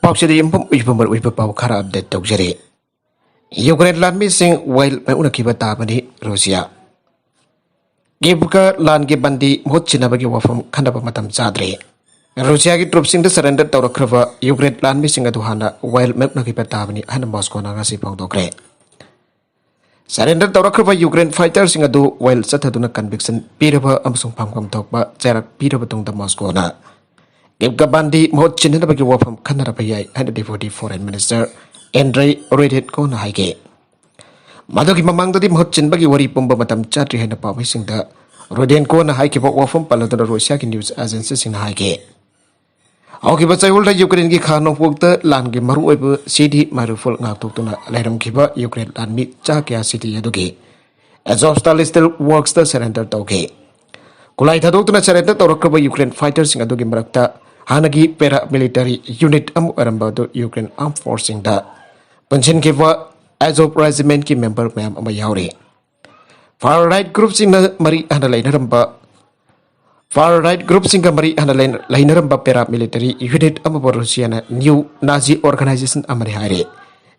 Pauxidi impumber with Pau Kara update Togeri. Ukraine land missing while Unakiba Tabani, Russia. Gibuka land gibandi Mochinabagi from Kandapamatam Sadri. Russia troops in the surrender Taurakra, Ukraine land missing at Tuhana while Mepnakiba Tabani and Moscow Nagasi Pongdokre. Surrender Taurakra Ukraine fighters in a do while Sataduna conviction, Peterba Amsung Pamkam Tokba, Zerak Peterbatung the Moscow. Gibgabandi Mochinabagi from Kanarapaya and the deputy foreign minister, Andre Redet Kona Haige. Madoki Mamang the Mochin Bagi Wari Pumba Matam Chatri and the publishing the Roden Kona Haike from Paladar Russian news agencies in Haige. Okibasa Ulda Ukraine Kano worked the Langi Maru City Maruful Natutuna Ladam Kiba Ukraine and meet Chakia City Yaduki. As Ostal still works the surrender Toke. Kulaita Dotuna surrender Torokaba Ukraine fighters in Adugi Marakta. Hanagi paramilitary unit Arambado Ukraine armed forcing the Punchin Kiva Azov regiment ki member Mam Amayauri. Far right groups in the Marie and Lainaramba. Far right groups in the Marie and Lainaramba paramilitary unit Amaborusiana new Nazi organization Amarihari.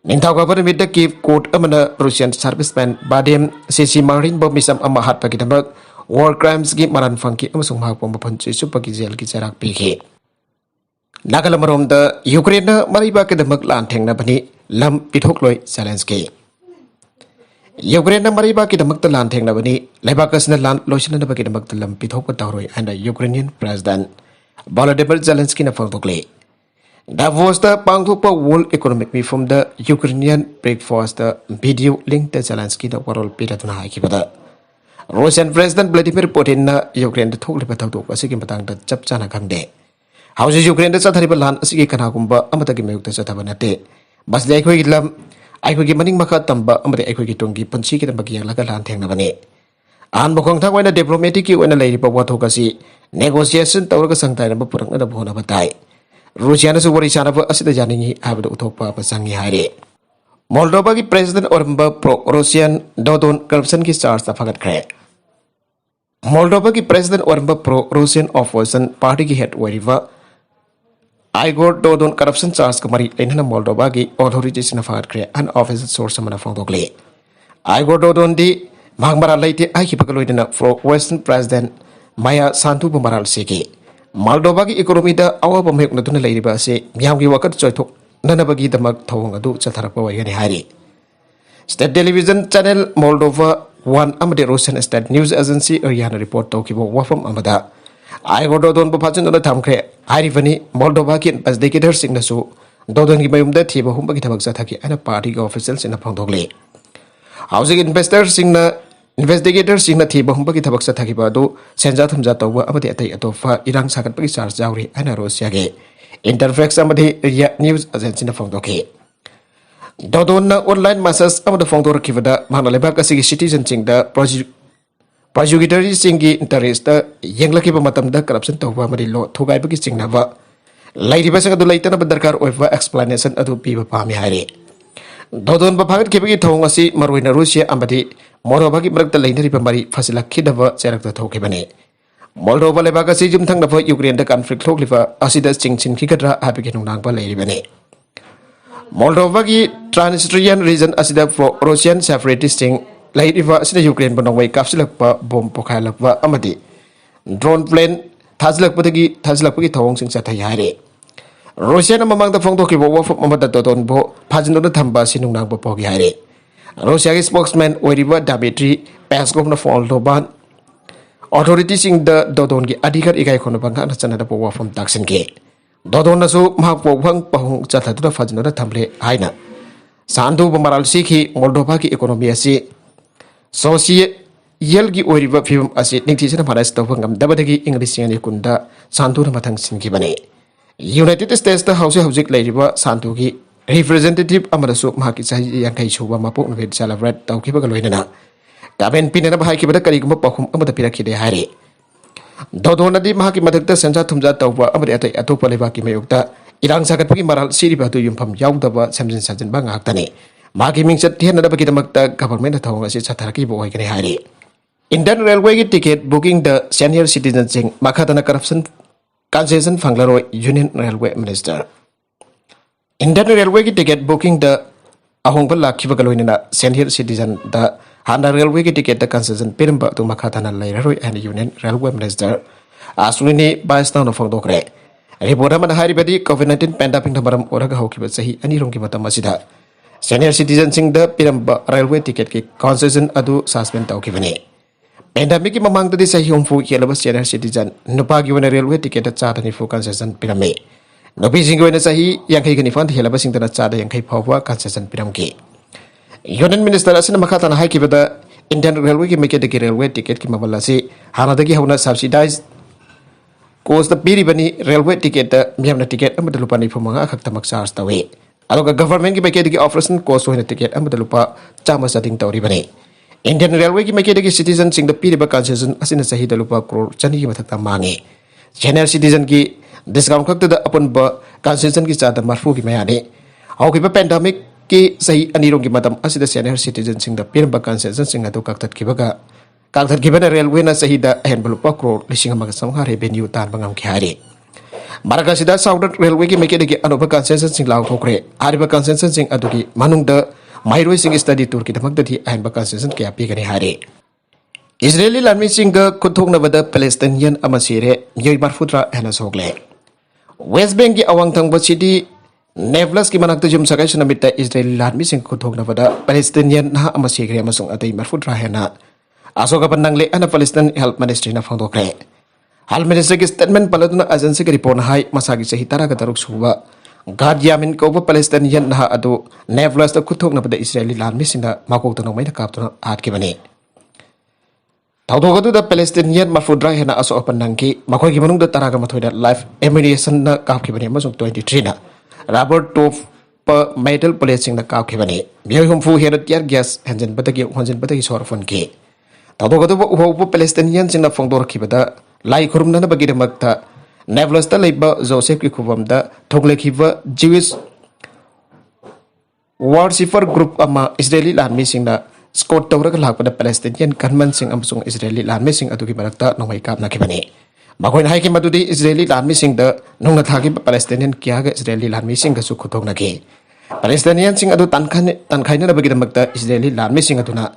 Nintauga with the Kiev court Amana Russian serviceman Badem Sisi Marine Bomisam Amahat Pakitabak war crimes give Maran Funky Amasung Hapomapunchi Supergizel Kizarak Piki. Nagalamarom the Ukraine Mariba the Muglan Tangnabani Lam Pitokloi Zelensky. Ukraine Mariba the Mugtalan Tangnabani, Lebakas in the land lotion in the Bagit Mugtalam Pitokotari and the Ukrainian President Volodymyr Zelensky na Fangkhre. That was the Pangkhupa World Economic Me from the Ukrainian breakfast video linked to Zelensky the world Peter Tunahaki. Russian President Vladimir Putin Ukraine the Tokli Patato was seeking Patang the Chapchana Kamde. How is Ukraine the Sataribalan Siki Kanagumba Amatagimuk the Satabanate? Bas the Equilam, I could give Maning Makatamba, Amate Equitungi, Pansiki and Bagia Lagalan Tangnabane. And Bokongta when a diplomatic you and a lady Pawatokasi, negotiation Taurakasang Time Purang and a Bonabatai. Russian is a worry son of Asidajani, Abdo Utopa Pasangi Hari. Moldova President Ormba pro Russian Dodon Karpsanki stars the Fangkhre. Moldova President Ormba pro Russian opposition party head wherever Igor Dodon corruption charge Kamari in Moldova authorities in Fangkhre and official source of Fangkhre. Igor Dodon di Magmara Late Aikipakaloidina for Western President Maya Santu Bumaral Siki. Moldova economy the our Bomek Natuna Lady Base, Yamgi Wakat Joytok, Nanabagi the Mag Tongadu Chatarapa Yani Hari. State television channel Moldova one Amade Russian state news agency Ariana report Tokibo Wafam Amada. I go Dodon Bopachin on the Tamkre, Irivani, Moldova as decators in the so Dodon Gibayum the Tiba Humbakitaki and a party officials in a Pondogli. Housing investors in the investigators in the Tiba Humbakitabaksataki Bado, Senjatum Zatowa Amade Atofa, Irang Sakat Pakisar Zauri and a Rosiage. Interfax Amade news agency in the Fondoke. Dodona online masses of the Fondor Kivada, Manalebakasi citizens in the Prosecutary Singi interest young lucky Matam the corruption to Wamarilo, to Gaibaki Sing Nava. Lady Basaka the later Badarkar over explanation of Pipa Pami Hari. Dodon Bapak Kibiki Tongasi, Marwina Russia, Ambati, Morobaki Brak the later Pamari, Fasila Kidava, Serak the Tokibane. Moldova Lebakasi Jum Tangava, Ukraine the conflict Tokliva, Asidas Ching Chin Kikatra, Hapikin Nangpa Lady Bene. Moldova Transnistrian region Asida for Russian separatist thing. Late if a Ukraine Bonaway Kapsilapa, Bomb Pokalapa, Amadi. Drone plane, Tazlaputagi, Tazlapaki Tongs in Satayari. Russian among the Fondokibo from Mamada Dodonbo, Pazino the Tamba Sinunang Pogiari. Russian spokesman Weriva Damitri, Paskov the Foldoban. Authorities in the Dodongi Adika Ikaikonoban and Sanadapo from Daxinke. Dodonasu Mapo Wang Pong Zatatu Fazino the Tumle, Aina. Sandu Maral Siki, Moldovaki economy asi. Soci Yelgi Oriva film as it Nixon Parastofangam Dabadagi English and Kunda, Santu Matang Sinkibane. United States the House of Zik Ladiva Santuki, Representative Amadasu Makisa Yankaichuba Mapo with Salavret Taukibagalina. Gaben Pinana Hakibata Karigma Pahum Amatapiraki de Hari. Dodona di Mahakimatak Santa Tumza Tova Amate Atopalevaki Mayukta, Irang Sakapaki Maral Siriba to Yumpam Yaudava Samson Sajan Bangaktani. Maki Ming said Tianabakitamaka government Tong as its Sataraki boy can hide. Indian railway ticket booking the senior citizens Makatana corruption concession Fangkhre Union Railway Minister. Indian Railway की ticket booking द अहोंग लाखिब गलोइना senior citizen द हाना railway की ticket द concession पिरम बा तुम खाताना लेररोय एंड यूनियन रेलवे मिनिस्टर आसुनी बाइस्तान फोंदोखरे रिपोर्ट अमन हारिबदी कोविड-19 पेंडेमिक मरम ओरगा हौकिब सही अनिरों की मतम असिदा सीनियर सिटीजन सिंह द पिरम बा रेलवे टिकट की कंसेशन अदु सस्पेंड तौकिबने पेंडेमिक की ममांग तदी सही होमफु येलब सीनियर सिटीजन नुपा की वन रेलवे टिकट चादनी फु कंसेशन पिरमे नबी सिंह सही यांखई गनी फंद हेलब सिंह चाद यांखई फाव कंसेशन पिरमकी यूनियन मिनिस्टर असना मखाताना हाइकिबदा इंडियन रेलवे की मेकेट की रेलवे टिकट की ममल असी हानादगी हौना सब्सिडाइज कोस्ट पीरिबनी रेलवे टिकट मियामना टिकट अमद लुपा निफुमंगा खक्तमक चार्ज तवे अदोगा गवर्नमेंट की मेकेट की ऑपरेशन कोस्ट होना टिकट अमद लुपा चामा सदिंग तौरिबने इंडियन रेलवे की मेकेट की सिटीजन सिंह पीरिबा कंसेशन असिना सही लुपा करोड़ चनी की मथक्ता मांगे सीनियर सिटीजन की डिस्काउंट खक्त अपन कंसेशन की चाद मरफू की मयाने हौकिबा पेंडेमिक की सही अनिरों की मतम असिद सीनियर सिटीजन सिंह पिरम कंसेशन सिंह अदु कागथतखिबना रेलवे न सही द अहनब लुपा करोड़ लिसिंग अमग समहा रेवेन्यू तान बंगम खिहारे मारकासिदा साउदर्न रेलवे की मेकेट की अनोबा कंसेशन सिंह लाउथोखरे आरिबा कंसेशन सिंह अदु की मनुंग द माइरोय सिंह स्टडी टूर की दमक दथि अहनब कंसेशन क्या पीगने हारे इजरायली लानमी सिंह खुथोंगनबद पैलेस्टाइनियन अमसिरे योय मरफुद्रा एना सोगले वेस्ट बैंक की अवांग थंगब सिटी नेवलस की मनाक्ता जुम सगाई सनमित इजरायली लानमी सिंह खुथोंगनबद पैलेस्टाइनियन ना अमसिरे अमसुंग अतै मरफुद्रा हेना आसोगा नंगले अन पैलेस्टाइन हेल्थ मिनिस्ट्री ना फोंदोखरे हेल्थ मिनिस्ट्री की स्टेटमेंट पलदुना एजेंसी की रिपोर्ट हाई मसागी सही तरह का तरुक सुबा गाद यामिन कोब पैलेस्टाइनियन ना अदो नेवलस द खुथोंगनबद इजरायली लानमी सिंह माकोक तनोमै कापतुना आटकिबने थाउदोगदुदा पैलेस्टाइनियन मरफुद्रा हेना असो अपन नंगी मखोय की मनुंग द तरागा मथोइदा लाइफ एमिनेशन ना कापखिबने मसुंग 23 ना रबर टोप प मेटल प्लेट सिंग ना कापखिबने मियोय हुमफु हेना टियर गैस हंजन बतगी हंजन बतगी सोरफन के थाउदोगदुबा उबो पैलेस्टाइनियन सिंग ना फोंदोरखिबदा लाई खुरुमना बगी दमक्ता नेवलस ता लेबा जोसेफ की खुबम दा थोगलेखिबा जीविश वारसिफर ग्रुप अमा इजरायली लानमी सिंग ना स्कोट तौरग लापद पैलेस्टाइनियन गनमन सिंह अमसुंग इजरायली लानमी सिंह अदुगी मरक्ता नोंमै कापनाखिबने मखोइन हाइकि मदुदी इजरायली लानमी सिंह द नोंना थागी पैलेस्टाइनियन कियागा इजरायली लानमी सिंह गसु खुथोंगनागे पैलेस्टाइनियन सिंह अदु तनखाइना बगी दमक्ता इजरायली लानमी सिंह अदुना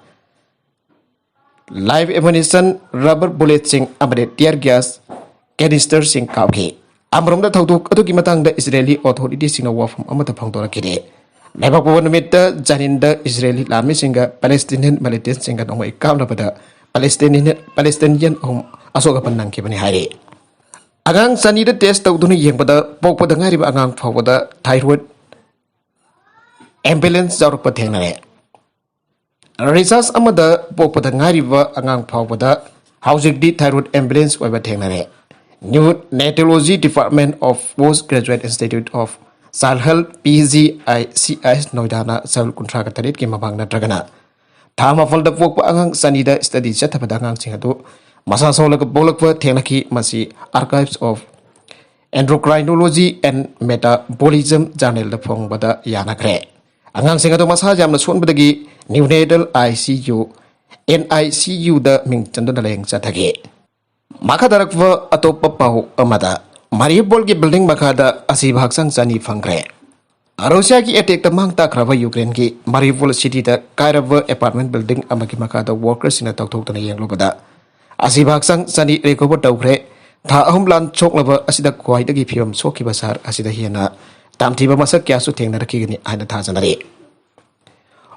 लाइव एमुनेशन रबर बुलेट सिंह अमरे टियर गैस कैनिस्टर सिंह कापखि अमरोमदा थौदोक अदुगी मतंगदा इजरायली अथॉरिटी सिंह वाफम अमता फोंदोरखिदे लेबाको निमित्त जानिंद इजरायली लानमी सिंह पैलेस्टाइनियन मिलिटेंट सिंह नोंमै कामनबदा पैलेस्टाइनियन होम असोगपन नंखिबने हारे अगांग सनीद टेस्ट तौदुना येंबदा पोकपदा ngairiba अगांग फावदा थाइरॉइड एम्बुलेंस जारुप थेंगनारे रिसर्च अमदा पोकपदा ngairiba अगांग फावदा हाउजिकदी थाइरॉइड एम्बुलेंस ओइबा थेंगनारे new neonatology department of post graduate institute of child health PGICS नोइडाना चाइल्ड कुंट्रा का तरीत की मबांग नत्रगना था मफल द पोक अगांग सनीदा स्टडी चथबदा अगांग सिंह अदु मसा सोलक बोलक थेंगनखि मसी archives of endocrinology and metabolism journal द फोंगबदा यानाखरे अगांग सिंह अदु मसा जामना सोनबदगी न्यूनेटल ICU NICU द मिंग चंदन लेंग चथगे माखादरकव अतोप पाउ अमदा मारिउपोल की बिल्डिंग मखादा असीब हाक्चंग चनी फंखरे रशिया की अटैक तमांग ताख्रब यूक्रेन की मारिउपोल सिटी द कायरब अपार्टमेंट बिल्डिंग अमकी मखादा वर्कर्स सिना तौथोक्तना येंगलोबदा असीब हाक्चंग चनी रिकवर तौखरे था अहुम लान छोकलब असिदा क्वाइदगी फियम सोखिबा सार असिदा हेना तामथिबा मसक क्यासु थेंगनरखिगनि आइना थाजनरे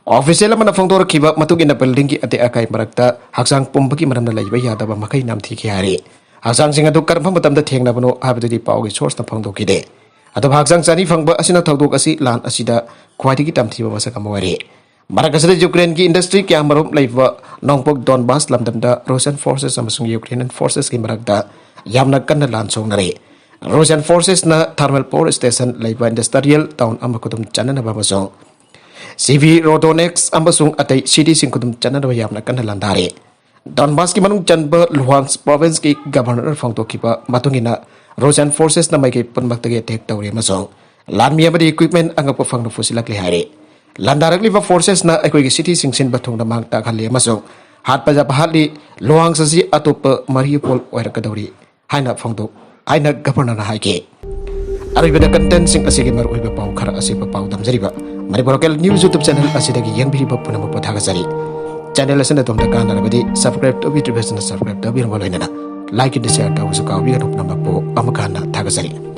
ऑफिशियल मन फोंदोरखिबा मतुगिना बिल्डिंग की अते अकाई मरक्ता हाक्चंग पुंबकी मरमना लैबा यादबा मखै नामथिखि हारे हाक्चंग सिंह अदु करम मतमदा थेंगनबनो हाबदुदी पाउगी सोर्स न फोंदोकिदे अदु हाक्चंग चनी फंगबा असिना थौदोक असि लान असिदा ख्वाइदगी तामथिबा मसक अमवरे मारकसदे यूक्रेन की इंडस्ट्री क्यामरोम लैबा नोंगपोक डोनबास लमदमदा रशियन फोर्सेस अमसुंग यूक्रेनियन फोर्सेस की मरक्ता यामना कन्न लान सोंगनरे रशियन फोर्सेस न थर्मल पावर स्टेशन लैबा इंडस्ट्रियल टाउन अमकुदुम चननबा मसों CV रोडोनेक्स अमसुंग अतै सिटी सिंकुदुम चननबा यामना कन्न लांदारे डॉनबास की मनुंग चनब लुहांस प्रोविंस की गवर्नर फोंदोकिबा मतुंगिना रशियन फोर्सेस न माइके पुनमक्तगे अटैक तौरे मसों लानमी अमदी इक्विपमेंट अंगप फंगनो फुसिलकले हारे लांदारकलिबा फोर्सेस न अकोइगे सिटी सिंगसिन बथुंगना मांग ताखले मसों हात पजा बहाली लुहांस असि अतोप मारिउपोल ओइरकदौरी हाइना फोंदो हाइना governor हाइके Aribada content sing asige mar uiba pau khara asiba pau damjariba Manipur local news YouTube channel asidagi yengbiriba punama pothagajari channel asana tomta kana labadi subscribe to be subscribe to be like and share to usuka wi number po amakana thagajari